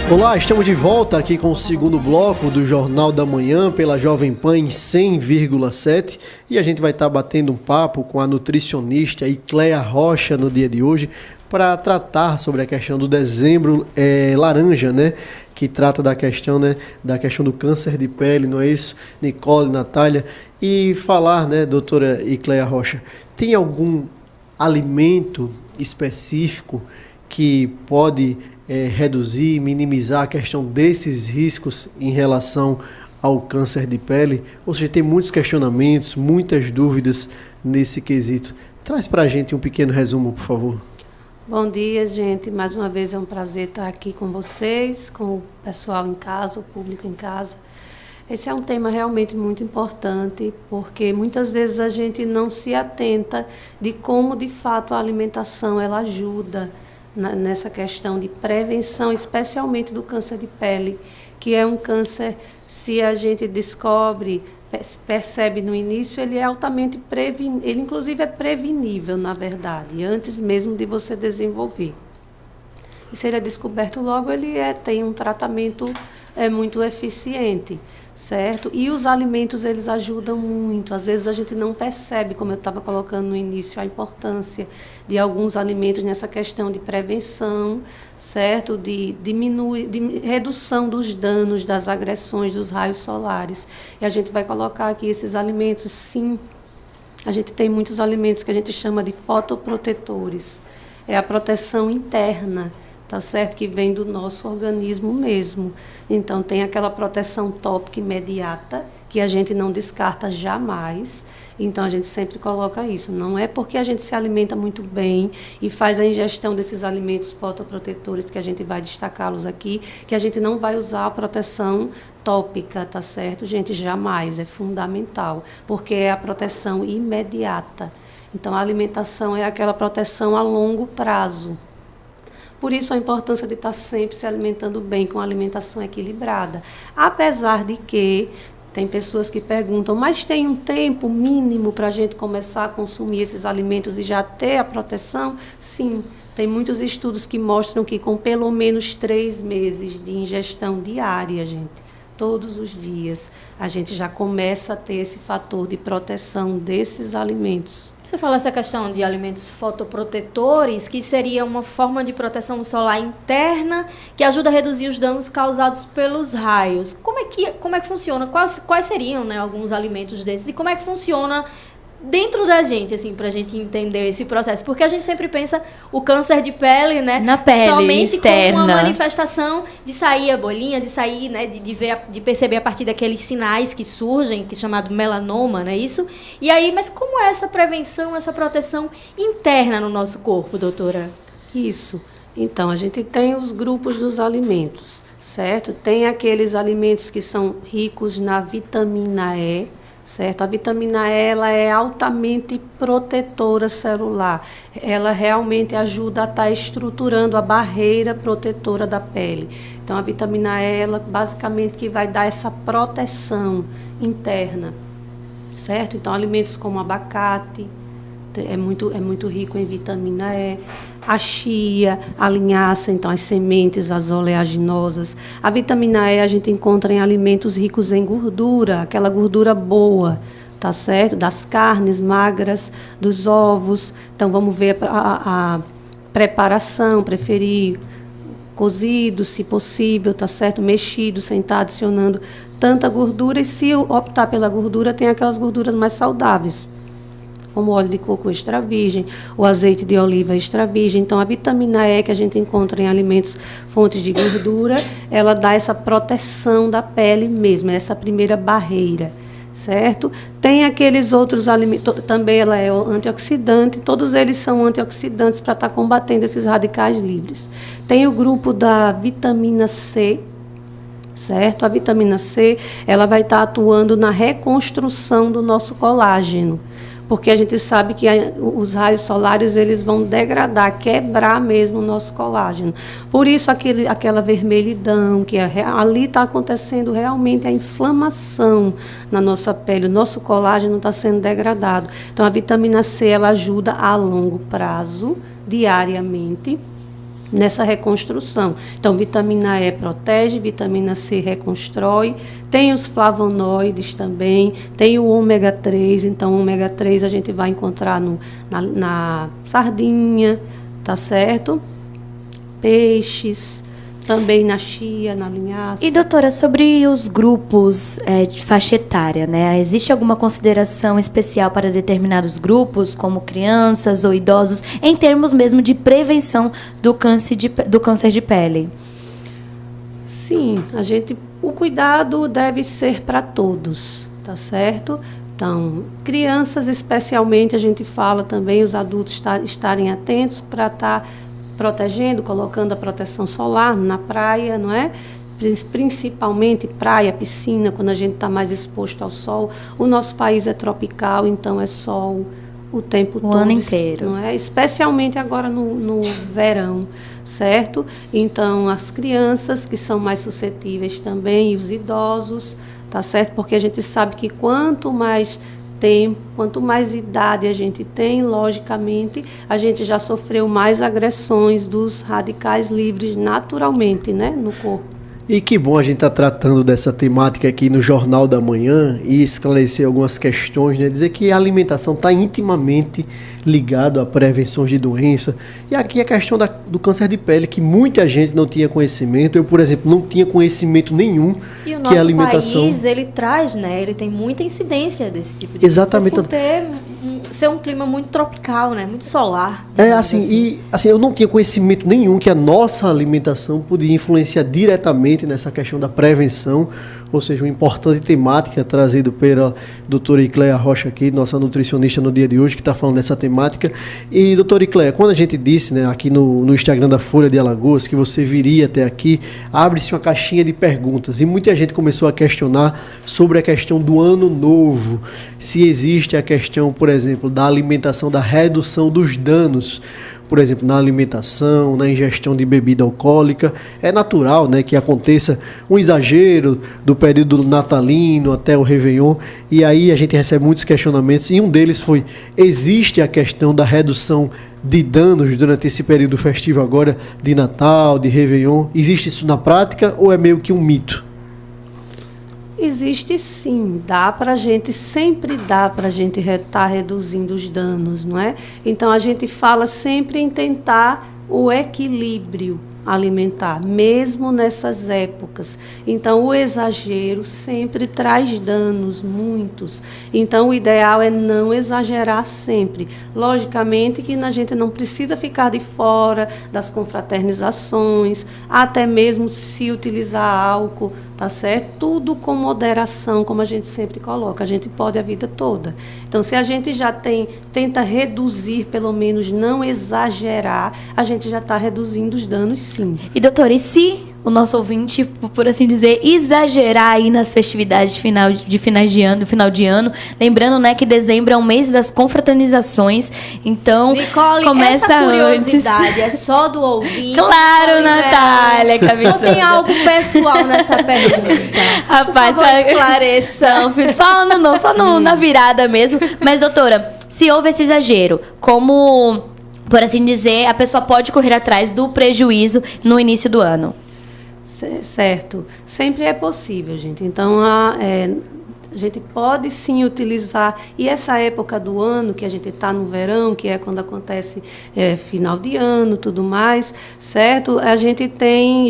Olá, estamos de volta aqui com o segundo bloco do Jornal da Manhã pela Jovem Pan em 100,7 e a gente vai estar batendo um papo com a nutricionista Icleia Rocha no dia de hoje para tratar sobre a questão do dezembro laranja, né? Que trata da questão, né, da questão do câncer de pele, não é isso, Nicole, Natália? E falar, né, doutora Icleia Rocha, tem algum alimento específico que pode reduzir, minimizar a questão desses riscos em relação ao câncer de pele? Ou seja, tem muitos questionamentos, muitas dúvidas nesse quesito. Traz para a gente um pequeno resumo, por favor. Bom dia, gente. Mais uma vez é um prazer estar aqui com vocês, com o pessoal em casa, o público em casa. Esse é um tema realmente muito importante, porque muitas vezes a gente não se atenta de como, de fato, a alimentação ela ajuda nessa questão de prevenção, especialmente do câncer de pele, que é um câncer, se a gente descobre, percebe no início, ele é altamente ele inclusive é prevenível, na verdade, antes mesmo de você desenvolver. E se ele é descoberto logo, ele tem um tratamento muito eficiente, certo? E os alimentos, eles ajudam muito. Às vezes a gente não percebe, como eu estava colocando no início, a importância de alguns alimentos nessa questão de prevenção, certo? De redução dos danos, das agressões dos raios solares. E a gente vai colocar aqui esses alimentos, sim. A gente tem muitos alimentos que a gente chama de fotoprotetores. É a proteção interna, tá certo? Que vem do nosso organismo mesmo. Então, tem aquela proteção tópica imediata, que a gente não descarta jamais. Então, a gente sempre coloca isso. Não é porque a gente se alimenta muito bem e faz a ingestão desses alimentos fotoprotetores, que a gente vai destacá-los aqui, que a gente não vai usar a proteção tópica, tá certo? Gente, jamais. É fundamental, porque é a proteção imediata. Então, a alimentação é aquela proteção a longo prazo. Por isso, a importância de estar sempre se alimentando bem, com alimentação equilibrada. Apesar de que tem pessoas que perguntam, mas tem um tempo mínimo para a gente começar a consumir esses alimentos e já ter a proteção? Sim, tem muitos estudos que mostram que com pelo menos 3 meses de ingestão diária, gente, todos os dias, a gente já começa a ter esse fator de proteção desses alimentos. Você fala essa questão de alimentos fotoprotetores, que seria uma forma de proteção solar interna que ajuda a reduzir os danos causados pelos raios. Como é que funciona? Quais seriam, né, alguns alimentos desses? E como é que funciona dentro da gente, assim, pra gente entender esse processo? Porque a gente sempre pensa o câncer de pele, né? Na pele, somente externa. como uma manifestação de sair a bolinha, de sair, né? De perceber a partir daqueles sinais que surgem, que é chamado melanoma, não é isso? E aí, mas como é essa prevenção, essa proteção interna no nosso corpo, doutora? Isso. Então, a gente tem os grupos dos alimentos, certo? Tem aqueles alimentos que são ricos na vitamina E, certo? A vitamina E ela é altamente protetora celular. Ela realmente ajuda a estar estruturando a barreira protetora da pele. Então, a vitamina E, ela basicamente que vai dar essa proteção interna, certo? Então, alimentos como abacate, é muito rico em vitamina E. A chia, a linhaça, então as sementes, as oleaginosas. A vitamina E a gente encontra em alimentos ricos em gordura, aquela gordura boa, tá certo? Das carnes magras, dos ovos. Então, vamos ver a preparação, preferir cozido, se possível, tá certo? Mexido, sem estar adicionando tanta gordura. E se optar pela gordura, tem aquelas gorduras mais saudáveis, como o óleo de coco extra virgem, o azeite de oliva extra virgem. Então, a vitamina E que a gente encontra em alimentos fontes de gordura, ela dá essa proteção da pele mesmo, essa primeira barreira, certo? Tem aqueles outros alimentos, também ela é antioxidante, todos eles são antioxidantes para estar combatendo esses radicais livres. Tem o grupo da vitamina C, certo? A vitamina C, ela vai estar atuando na reconstrução do nosso colágeno, porque a gente sabe que os raios solares eles vão degradar, quebrar mesmo o nosso colágeno. Por isso, aquela vermelhidão, que ali está acontecendo realmente a inflamação na nossa pele, o nosso colágeno está sendo degradado. Então, a vitamina C ela ajuda a longo prazo, diariamente, nessa reconstrução. Então, vitamina E protege, vitamina C reconstrói, tem os flavonoides também, tem o ômega 3, então o ômega 3 a gente vai encontrar na sardinha, tá certo? Peixes, também na chia, na linhaça. E, doutora, sobre os grupos de faixa etária, né? Existe alguma consideração especial para determinados grupos, como crianças ou idosos, em termos mesmo de prevenção do câncer de pele? Sim, o cuidado deve ser para todos, tá certo? Então, crianças especialmente, a gente fala também, os adultos estarem atentos para estar protegendo, colocando a proteção solar na praia, não é? Principalmente praia, piscina, quando a gente está mais exposto ao sol. O nosso país é tropical, então é sol o tempo todo. O ano inteiro. Não é? Especialmente agora no verão, certo? Então, as crianças que são mais suscetíveis também, e os idosos, tá certo? Porque a gente sabe que quanto mais tempo, quanto mais idade a gente tem, logicamente, a gente já sofreu mais agressões dos radicais livres naturalmente, né, no corpo. E que bom a gente estar tratando dessa temática aqui no Jornal da Manhã e esclarecer algumas questões, né? Dizer que a alimentação está intimamente ligada a prevenções de doença. E aqui a questão do câncer de pele, que muita gente não tinha conhecimento. Eu, por exemplo, não tinha conhecimento nenhum e o que a alimentação... país, ele traz, né? Ele tem muita incidência desse tipo de Exatamente. Por ser um clima muito tropical, né? Muito solar. E eu não tinha conhecimento nenhum que a nossa alimentação podia influenciar diretamente nessa questão da prevenção, ou seja, uma importante temática trazida pela doutora Icléa Rocha aqui, nossa nutricionista no dia de hoje, que está falando dessa temática. E, doutora Icléa, quando a gente disse, né, aqui no Instagram da Folha de Alagoas, que você viria até aqui, abre-se uma caixinha de perguntas, e muita gente começou a questionar sobre a questão do ano novo, se existe a questão, por exemplo, da alimentação, da redução dos danos, por exemplo, na alimentação, na ingestão de bebida alcoólica. É natural, né, que aconteça um exagero do período natalino até o Réveillon, e aí a gente recebe muitos questionamentos, e um deles foi: existe a questão da redução de danos durante esse período festivo agora, de Natal, de Réveillon? Existe isso na prática ou é meio que um mito? Existe sim, sempre dá para a gente estar reduzindo os danos, não é? Então, a gente fala sempre em tentar o equilíbrio alimentar, mesmo nessas épocas. Então, o exagero sempre traz danos, muitos. Então, o ideal é não exagerar sempre. Logicamente que a gente não precisa ficar de fora das confraternizações, até mesmo se utilizar álcool, tá certo? Tudo com moderação, como a gente sempre coloca. A gente pode a vida toda. Então, se a gente já tenta reduzir, pelo menos não exagerar, a gente já está reduzindo os danos, sim. E, doutora, e se o nosso ouvinte, por assim dizer, exagerar aí nas festividades de final de ano, lembrando, né, que dezembro é o mês das confraternizações, então Nicole, começa essa curiosidade antes. É só do ouvinte? Claro, Natália, não tem algo pessoal nessa pergunta? Rapaz, por favor, esclareça. Só na virada mesmo. Mas, doutora, se houve esse exagero, como, por assim dizer, a pessoa pode correr atrás do prejuízo no início do ano? Certo. Sempre é possível, gente. Então, a gente pode sim utilizar, e essa época do ano, que a gente está no verão, que é quando acontece final de ano, tudo mais, certo? A gente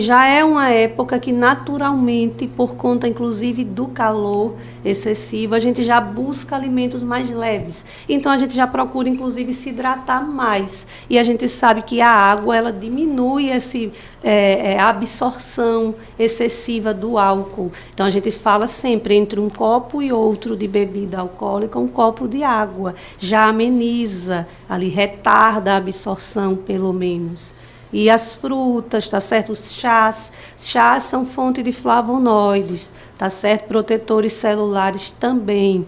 já é uma época que naturalmente, por conta inclusive do calor excessivo, a gente já busca alimentos mais leves. Então, a gente já procura inclusive se hidratar mais. E a gente sabe que a água, ela diminui a absorção excessiva do álcool. Então, a gente fala sempre entre um copo e outro de bebida alcoólica, um copo de água. Já ameniza, ali retarda a absorção, pelo menos. E as frutas, tá certo? Os chás. Chás são fonte de flavonoides, tá certo? Protetores celulares também.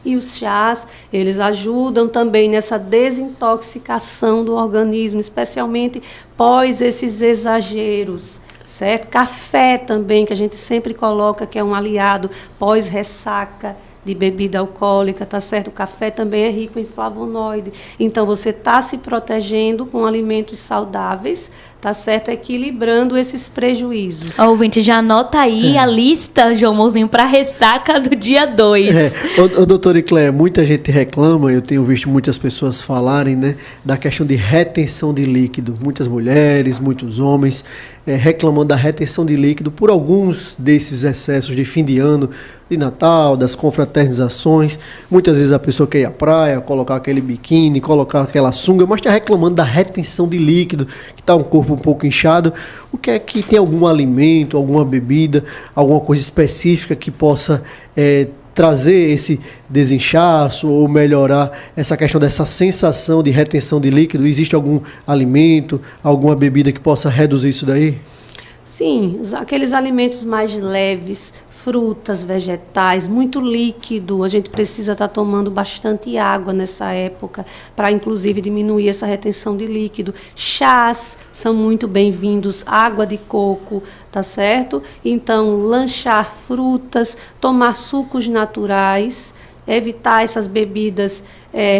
E os chás, eles ajudam também nessa desintoxicação do organismo, especialmente pós esses exageros, certo? Café também, que a gente sempre coloca que é um aliado pós-ressaca de bebida alcoólica, tá certo? O café também é rico em flavonoide. Então, você está se protegendo com alimentos saudáveis, tá certo? Equilibrando esses prejuízos. Ó, ouvinte, já anota aí a lista, João Mouzinho, para ressaca do dia 2. Ô, doutora Icléa, muita gente reclama, eu tenho visto muitas pessoas falarem, né, da questão de retenção de líquido. Muitas mulheres, muitos homens reclamando da retenção de líquido por alguns desses excessos de fim de ano, de Natal, das confraternizações. Muitas vezes a pessoa quer ir à praia, colocar aquele biquíni, colocar aquela sunga, mas está reclamando da retenção de líquido, que está um corpo um pouco inchado. O que é que tem algum alimento, alguma bebida, alguma coisa específica que possa trazer esse desinchaço ou melhorar essa questão dessa sensação de retenção de líquido? Existe algum alimento, alguma bebida que possa reduzir isso daí? Sim, aqueles alimentos mais leves, frutas, vegetais, muito líquido. A gente precisa estar tomando bastante água nessa época para, inclusive, diminuir essa retenção de líquido. Chás são muito bem-vindos, água de coco, tá certo? Então, lanchar frutas, tomar sucos naturais, evitar essas bebidas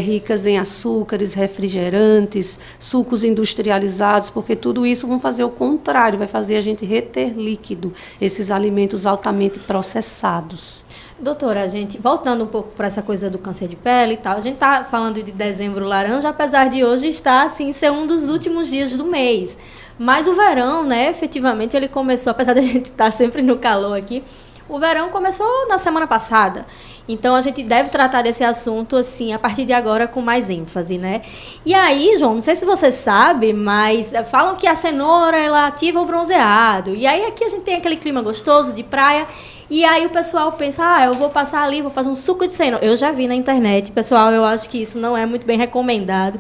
ricas em açúcares, refrigerantes, sucos industrializados, porque tudo isso vão fazer o contrário, vai fazer a gente reter líquido, esses alimentos altamente processados. Doutora, a gente, voltando um pouco para essa coisa do câncer de pele e tal, a gente está falando de dezembro laranja, apesar de hoje estar, assim, ser um dos últimos dias do mês. Mas o verão, né, efetivamente, ele começou, apesar de a gente estar sempre no calor aqui, o verão começou na semana passada. Então, a gente deve tratar desse assunto, assim, a partir de agora, com mais ênfase, né? E aí, João, não sei se você sabe, mas falam que a cenoura, ela ativa o bronzeado. E aí, aqui a gente tem aquele clima gostoso de praia. E aí, o pessoal pensa, eu vou passar ali, vou fazer um suco de cenoura. Eu já vi na internet, pessoal, eu acho que isso não é muito bem recomendado.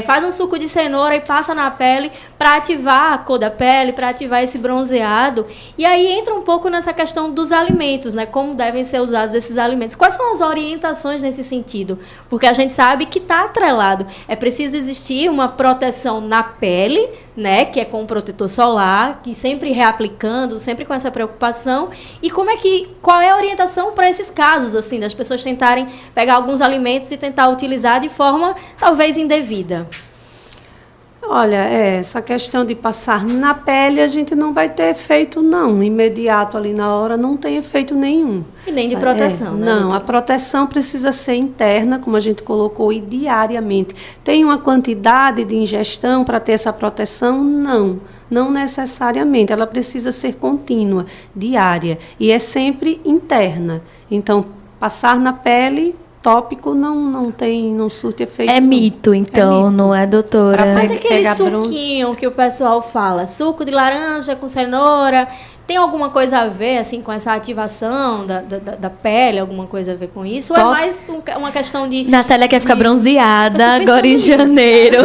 Faz um suco de cenoura e passa na pele para ativar a cor da pele, para ativar esse bronzeado. E aí entra um pouco nessa questão dos alimentos, né? Como devem ser usados esses alimentos. Quais são as orientações nesse sentido? Porque a gente sabe que está atrelado. É preciso existir uma proteção na pele, né? Que é com protetor solar, que sempre reaplicando, sempre com essa preocupação. E qual é a orientação para esses casos, assim, das pessoas tentarem pegar alguns alimentos e tentar utilizar de forma talvez indevida? Olha, essa questão de passar na pele, a gente não vai ter efeito, não. Imediato ali na hora, não tem efeito nenhum. E nem de proteção, né? Não, doutora? a proteção precisa ser interna, como a gente colocou, e diariamente. Tem uma quantidade de ingestão para ter essa proteção? Não. Não necessariamente. Ela precisa ser contínua, diária. E é sempre interna. Então, passar na pele, tópico, não surte efeito. É mito, então, mito. Não é, doutora? Mas aquele suquinho que o pessoal fala, suco de laranja com cenoura, tem alguma coisa a ver, assim, com essa ativação da pele, alguma coisa a ver com isso? Ou é mais uma questão de... Natália quer ficar bronzeada agora em janeiro.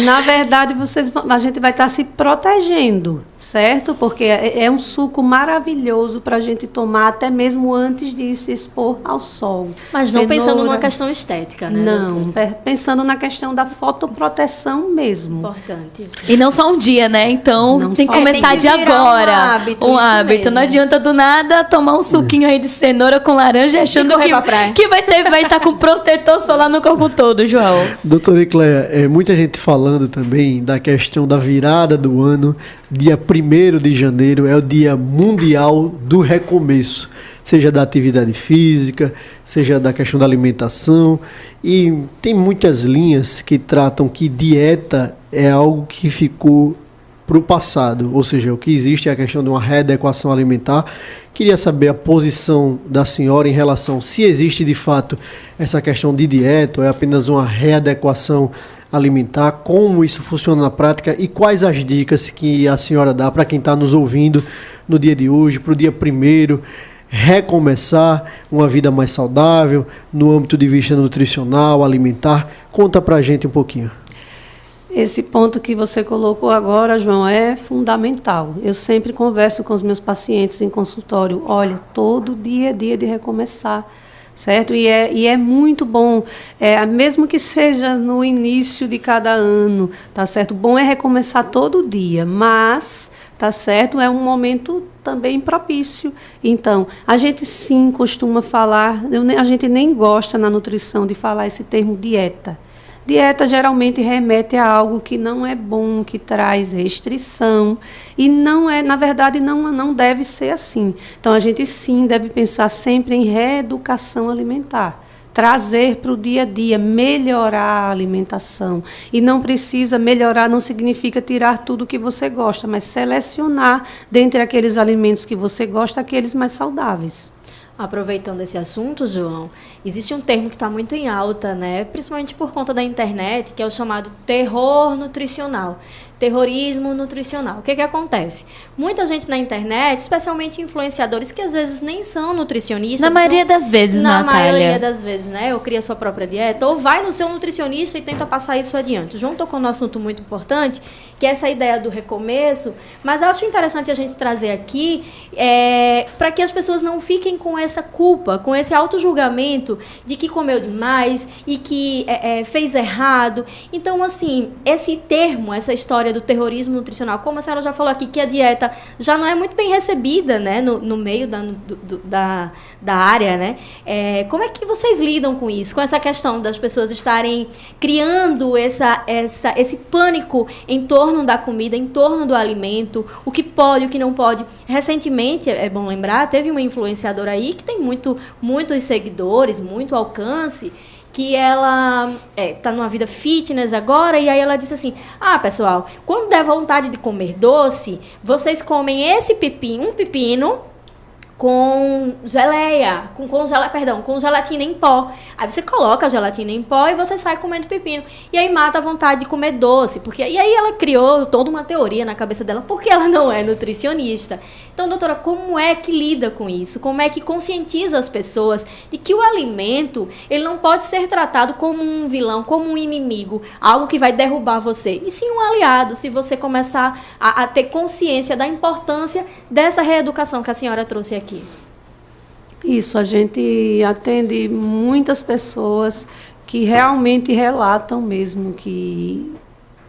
Na verdade, a gente vai estar se protegendo, certo? Porque é um suco maravilhoso para a gente tomar, até mesmo antes de se expor ao sol. Mas não pensando numa questão estética, né? Não, pensando na questão da fotoproteção mesmo. Importante. E não só um dia, né? Então Não tem que só- começar tem que de virar agora. um Um hábito, isso hábito. mesmo. Não adianta do nada tomar um suquinho aí de cenoura com laranja achando correr pra praia. que vai estar com protetor solar no corpo todo, João. Doutora Icléa, muita gente falando também da questão da virada do ano. Dia 1º de janeiro é o Dia Mundial do Recomeço, seja da atividade física, seja da questão da alimentação. E tem muitas linhas que tratam que dieta é algo que ficou para o passado, ou seja, o que existe é a questão de uma readequação alimentar. Queria saber a posição da senhora em relação se existe de fato essa questão de dieta ou é apenas uma readequação alimentar, como isso funciona na prática e quais as dicas que a senhora dá para quem está nos ouvindo no dia de hoje, para o dia 1º, recomeçar uma vida mais saudável no âmbito de vista nutricional, alimentar. Conta para a gente um pouquinho. Esse ponto que você colocou agora, João, é fundamental. Eu sempre converso com os meus pacientes em consultório. Olha, todo dia é dia de recomeçar, certo? E é muito bom, mesmo que seja no início de cada ano, tá certo? Bom é recomeçar todo dia, mas, tá certo? É um momento também propício. Então, a gente sim costuma falar, a gente nem gosta na nutrição de falar esse termo dieta. Dieta geralmente remete a algo que não é bom, que traz restrição, e não é, na verdade, não deve ser assim. Então, a gente sim deve pensar sempre em reeducação alimentar. Trazer para o dia a dia, melhorar a alimentação. E não precisa melhorar, não significa tirar tudo que você gosta, mas selecionar dentre aqueles alimentos que você gosta, aqueles mais saudáveis. Aproveitando esse assunto, João, existe um termo que está muito em alta, né? Principalmente por conta da internet, que é o chamado terror nutricional. Terrorismo nutricional. O que acontece? Muita gente na internet, especialmente influenciadores que às vezes nem são nutricionistas. Na maioria das vezes, Na Natália. maioria das vezes, né? Ou cria sua própria dieta, ou vai no seu nutricionista e tenta passar isso adiante. O João tocou num assunto muito importante, que é essa ideia do recomeço, mas eu acho interessante a gente trazer aqui para que as pessoas não fiquem com essa culpa, com esse auto-julgamento de que comeu demais e que fez errado. Então, assim, esse termo, essa história do terrorismo nutricional, como a senhora já falou aqui, que a dieta já não é muito bem recebida, né, no meio da área, né? Como é que vocês lidam com isso, com essa questão das pessoas estarem criando esse pânico em torno da comida, em torno do alimento, o que pode, o que não pode? Recentemente, é bom lembrar, teve uma influenciadora aí que tem muitos seguidores, muito alcance, que ela está numa vida fitness agora, e aí ela disse assim, pessoal, quando der vontade de comer doce, vocês comem um pepino com geleia, com gelatina em pó. Aí você coloca a gelatina em pó e você sai comendo pepino. E aí mata a vontade de comer doce. E aí ela criou toda uma teoria na cabeça dela, porque ela não é nutricionista. Então, doutora, como é que lida com isso? Como é que conscientiza as pessoas de que o alimento, ele não pode ser tratado como um vilão, como um inimigo, algo que vai derrubar você, e sim um aliado, se você começar a ter consciência da importância dessa reeducação que a senhora trouxe aqui? Isso, a gente atende muitas pessoas que realmente relatam mesmo que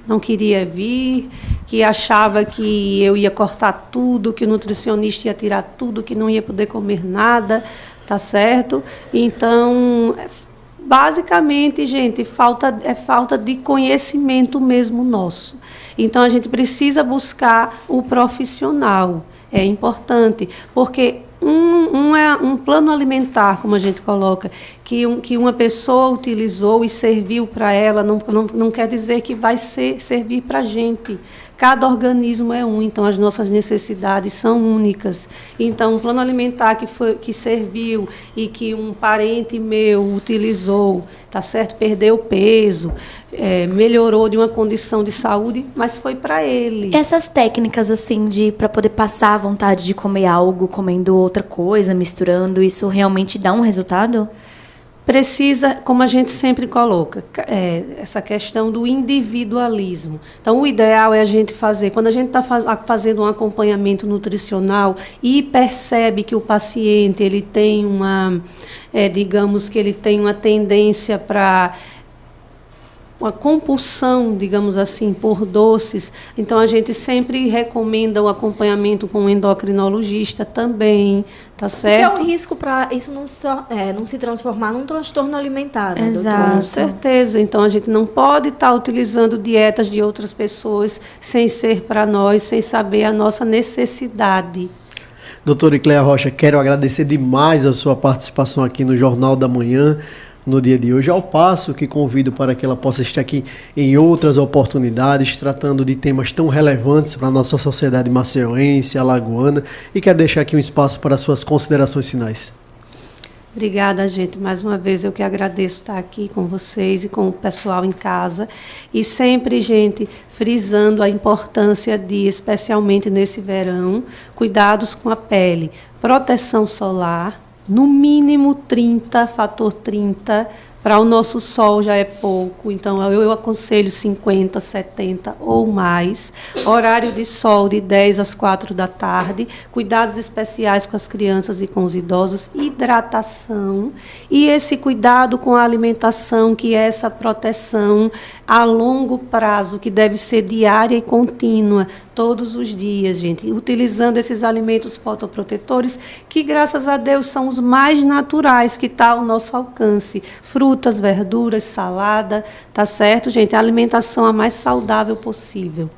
não queria vir, que achava que eu ia cortar tudo, que o nutricionista ia tirar tudo, que não ia poder comer nada, tá certo? Então, basicamente, gente, é falta de conhecimento mesmo nosso. Então, a gente precisa buscar o profissional. É importante, porque um plano alimentar, como a gente coloca, que uma pessoa utilizou e serviu para ela, não quer dizer que vai servir para a gente. Cada organismo é um, então as nossas necessidades são únicas. Então, um plano alimentar que serviu e que um parente meu utilizou, tá certo? Perdeu peso, melhorou de uma condição de saúde, mas foi para ele. Essas técnicas, assim, para poder passar a vontade de comer algo, comendo outra coisa, misturando, isso realmente dá um resultado? Precisa, como a gente sempre coloca, essa questão do individualismo. Então, o ideal é a gente fazer, quando a gente está fazendo um acompanhamento nutricional e percebe que o paciente ele tem digamos que ele tem uma tendência para uma compulsão, digamos assim, por doces. Então, a gente sempre recomenda o acompanhamento com um endocrinologista também, tá certo? Porque é um risco para isso não se transformar num transtorno alimentar, né, Exato. doutora? Com certeza. Então, a gente não pode estar utilizando dietas de outras pessoas sem ser para nós, sem saber a nossa necessidade. Doutora Icléa Rocha, quero agradecer demais a sua participação aqui no Jornal da Manhã, no dia de hoje, ao passo que convido para que ela possa estar aqui em outras oportunidades, tratando de temas tão relevantes para a nossa sociedade maceiense, alagoana, e quero deixar aqui um espaço para suas considerações finais. Obrigada, gente. Mais uma vez eu que agradeço estar aqui com vocês e com o pessoal em casa. E sempre, gente, frisando a importância de, especialmente nesse verão, cuidados com a pele, proteção solar, no mínimo 30, fator 30, para o nosso sol já é pouco, então eu aconselho 50, 70 ou mais. Horário de sol de 10 às 4 da tarde, cuidados especiais com as crianças e com os idosos, hidratação e esse cuidado com a alimentação, que é essa proteção a longo prazo, que deve ser diária e contínua. todos os dias, gente, utilizando esses alimentos fotoprotetores, que graças a Deus são os mais naturais que está ao nosso alcance. Frutas, verduras, salada, tá certo, gente? A alimentação a mais saudável possível.